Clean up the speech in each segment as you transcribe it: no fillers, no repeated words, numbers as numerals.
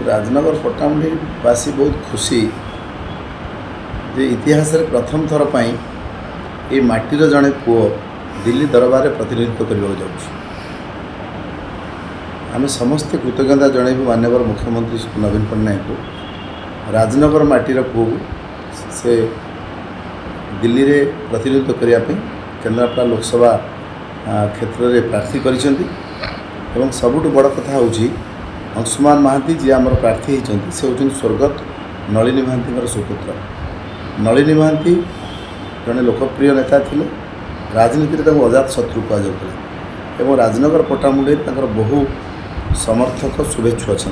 राजनगर पट्टामुंडीवासी बहुत खुशी जे इतिहास प्रथम थर पर ये माटीर जड़े पुओ दिल्ली दरबार प्रतिनिधित्व करने जाऊँ। आम समस्ते कृतज्ञता जनइबू माननीय मुख्यमंत्री नवीन पट्टनायक को राजनगर माटीर पुओ से दिल्ली रे प्रतिनिधित्व करने केन्द्रापड़ा लोकसभा क्षेत्र में प्रार्थी कर सबुठ बड़ कथा हूँ अंशुमान महांती जी आमर प्रार्थी होती से होती स्वर्गत नलिनी महांती सुपुत्र। नलिनी महांती जड़े लोकप्रिय नेता थिले, राजनीति में अजात शत्रु कहुला। राजनगर पट्टामुंडी बहु समर्थक शुभेच्छु अच्छा,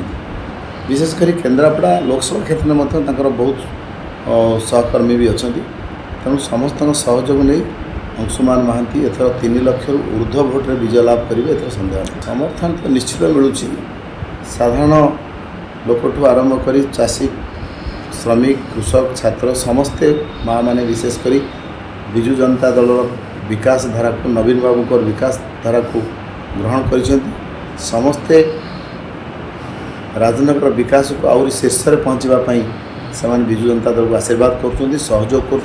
विशेषकर केन्द्रापड़ा लोकसभा क्षेत्र में बहुत सहकर्मी भी अच्छा। तेणु समस्त सहयोग नहीं अंशुमान महांती एथर 3 लाख ऊर्ध्व भोट्रे विजय लाभ करेंगे एथर संदेह नहीं। समर्थन तो निश्चित मिलूँ, साधारण लोकठू आरंभ कर चाषी श्रमिक कृषक छात्र समस्ते माँ मैंने विशेषकर विजु जनता दल विकास धारा को नवीन बाबू को विकास धारा को ग्रहण कर समस्ते राजनगर विकास को आउरी शीर्ष में पहुँचापी से विजु जनता दल को आशीर्वाद कर सहयोग कर।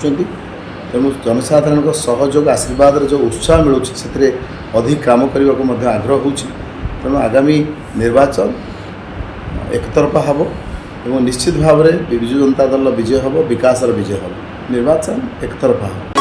तेणु जनसाधारण सहयोग आशीर्वाद जो उत्साह मिलूँ से अधिक काम करने को आग्रह हो। तेणु आगामी निर्वाचन एकतरफा हम और निश्चित भाव में विजु जनता दल विजय हम, विकास विजय हम, निर्वाचन एकतरफा हम।